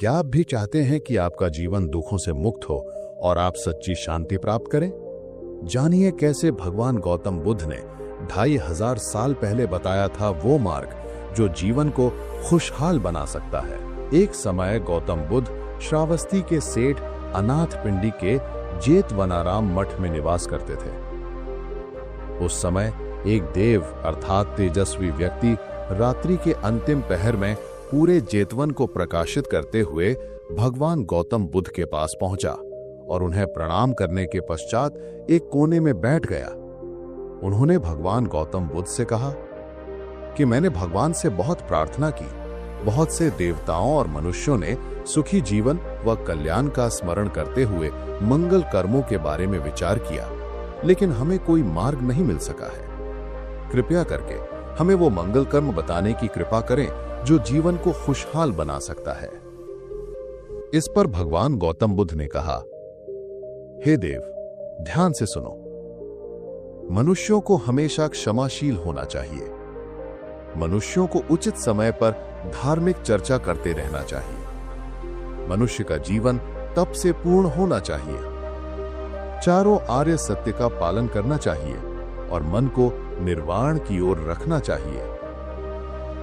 क्या आप भी चाहते हैं कि आपका जीवन दुखों से मुक्त हो और आप सच्ची शांति प्राप्त करें? जानिए कैसे भगवान गौतम बुद्ध ने 2500 साल पहले बताया था वो मार्ग जो जीवन को खुशहाल बना सकता है। एक समय गौतम बुद्ध श्रावस्ती के सेठ अनाथपिंडी के जेतवनाराम मठ में निवास करते थे। उस समय एक देव अर्थात तेजस्वी व्यक्ति रात्रि के अंतिम पहर में पूरे जेतवन को प्रकाशित करते हुए भगवान गौतम बुद्ध के पास पहुंचा और उन्हें प्रणाम करने के पश्चात एक कोने में बैठ गया। उन्होंने भगवान गौतम बुद्ध से कहा कि मैंने भगवान से बहुत प्रार्थना की। बहुत से देवताओं और मनुष्यों ने सुखी जीवन व कल्याण का स्मरण करते हुए मंगल कर्मों के बारे में विचार किया, लेकिन हमें कोई मार्ग नहीं मिल सका है। कृपया करके हमें वो मंगल कर्म बताने की कृपा करें जो जीवन को खुशहाल बना सकता है। इस पर भगवान गौतम बुद्ध ने कहा, हे देव, ध्यान से सुनो। मनुष्यों को हमेशा क्षमाशील होना चाहिए। मनुष्यों को उचित समय पर धार्मिक चर्चा करते रहना चाहिए। मनुष्य का जीवन तप से पूर्ण होना चाहिए। चारों आर्य सत्य का पालन करना चाहिए और मन को निर्वाण की ओर रखना चाहिए।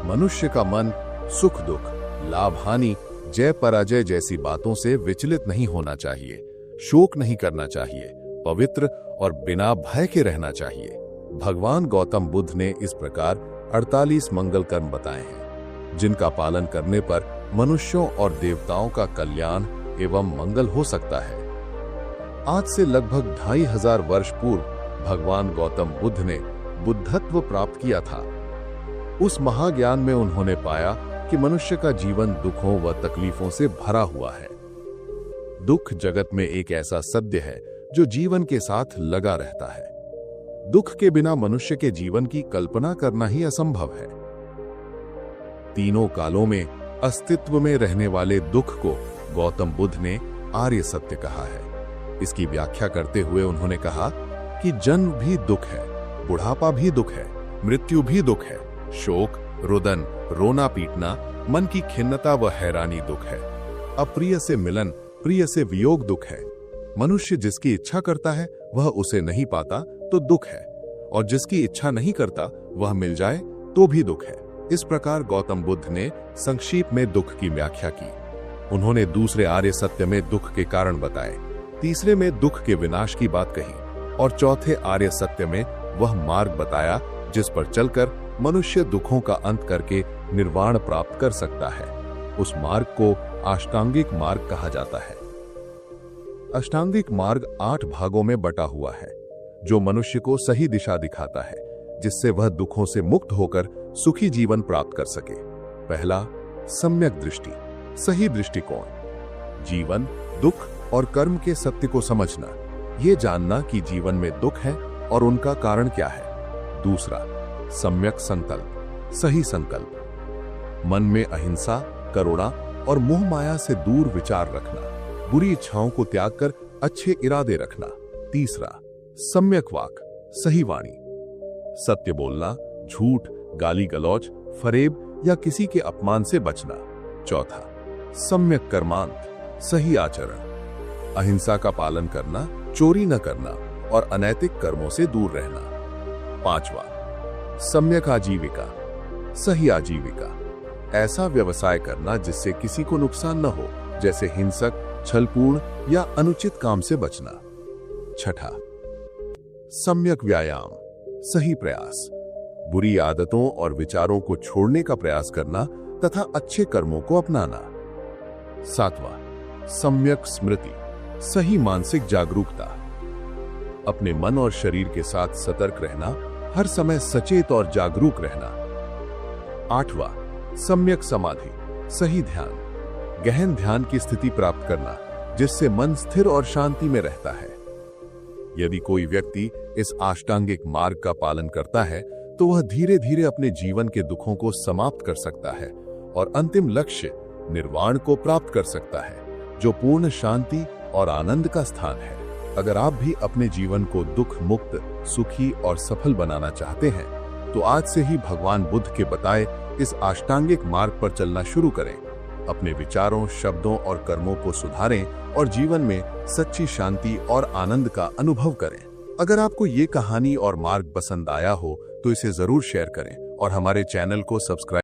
मनुष्य का मन सुख दुख, लाभ हानि, जय पराजय जैसी बातों से विचलित नहीं होना चाहिए। शोक नहीं करना चाहिए। पवित्र और बिना भय के रहना चाहिए। भगवान गौतम बुद्ध ने इस प्रकार 48 मंगल कर्म बताए हैं, जिनका पालन करने पर मनुष्यों और देवताओं का कल्याण एवं मंगल हो सकता है। आज से लगभग 2500 वर्ष पूर्व भगवान गौतम बुद्ध ने बुद्धत्व प्राप्त किया था। उस महाज्ञान में उन्होंने पाया कि मनुष्य का जीवन दुखों व तकलीफों से भरा हुआ है। दुख जगत में एक ऐसा सत्य है जो जीवन के साथ लगा रहता है। दुख के बिना मनुष्य के जीवन की कल्पना करना ही असंभव है। तीनों कालों में अस्तित्व में रहने वाले दुख को गौतम बुद्ध ने आर्य सत्य कहा है। इसकी व्याख्या करते हुए उन्होंने कहा कि जन्म भी दुख है, बुढ़ापा भी दुख है, मृत्यु भी दुख है, शोक, रुदन, रोना पीटना, मन की खिन्नता व हैरानी दुख है, अप्रिय से मिलन, प्रिय से वियोग दुख है। मनुष्य जिसकी इच्छा करता है वह उसे नहीं पाता तो दुख है, और जिसकी इच्छा नहीं करता वह मिल जाए तो भी दुख है। इस प्रकार गौतम बुद्ध ने संक्षेप में दुख की व्याख्या की। उन्होंने दूसरे आर्य सत्य में दुख के कारण बताए, तीसरे में दुख के विनाश की बात कही और चौथे आर्य सत्य में वह मार्ग बताया जिस पर चलकर मनुष्य दुखों का अंत करके निर्वाण प्राप्त कर सकता है। उस मार्ग को अष्टांगिक मार्ग कहा जाता है। अष्टांगिक मार्ग 8 भागों में बटा हुआ है, जो मनुष्य को सही दिशा दिखाता है, जिससे वह दुखों से मुक्त होकर सुखी जीवन प्राप्त कर सके। पहला, सम्यक दृष्टि, सही दृष्टिकोण। जीवन, दुख और कर्म के सत्य को समझना, ये जानना कि जीवन में दुख है और उनका कारण क्या है। दूसरा, सम्यक संकल्प, सही संकल्प। मन में अहिंसा, करुणा और मोह माया से दूर विचार रखना, बुरी इच्छाओं को त्याग कर अच्छे इरादे रखना। तीसरा, सम्यक वाक, सही वाणी, सत्य बोलना, झूठ, गाली गलौज, फरेब या किसी के अपमान से बचना। चौथा, सम्यक कर्मांत, सही आचरण, अहिंसा का पालन करना, चोरी न करना और अनैतिक कर्मों से दूर रहना। पांचवा, सम्यक आजीविका, सही आजीविका, ऐसा व्यवसाय करना जिससे किसी को नुकसान न हो, जैसे हिंसक, छलपूर्ण या अनुचित काम से बचना। छठा, सम्यक व्यायाम, सही प्रयास, बुरी आदतों और विचारों को छोड़ने का प्रयास करना तथा अच्छे कर्मों को अपनाना। सातवां, सम्यक स्मृति, सही मानसिक जागरूकता, अपने मन और शरीर के साथ सतर्क रहना, हर समय सचेत और जागरूक रहना। आठवां, सम्यक समाधि, सही ध्यान, गहन ध्यान की स्थिति प्राप्त करना, जिससे मन स्थिर और शांति में रहता है। यदि कोई व्यक्ति इस अष्टांगिक मार्ग का पालन करता है तो वह धीरे धीरे अपने जीवन के दुखों को समाप्त कर सकता है और अंतिम लक्ष्य निर्वाण को प्राप्त कर सकता है, जो पूर्ण शांति और आनंद का स्थान है। अगर आप भी अपने जीवन को दुख मुक्त, सुखी और सफल बनाना चाहते हैं तो आज से ही भगवान बुद्ध के बताए इस अष्टांगिक मार्ग पर चलना शुरू करें। अपने विचारों, शब्दों और कर्मों को सुधारें और जीवन में सच्ची शांति और आनंद का अनुभव करें। अगर आपको ये कहानी और मार्ग पसंद आया हो तो इसे जरूर शेयर करें और हमारे चैनल को सब्सक्राइब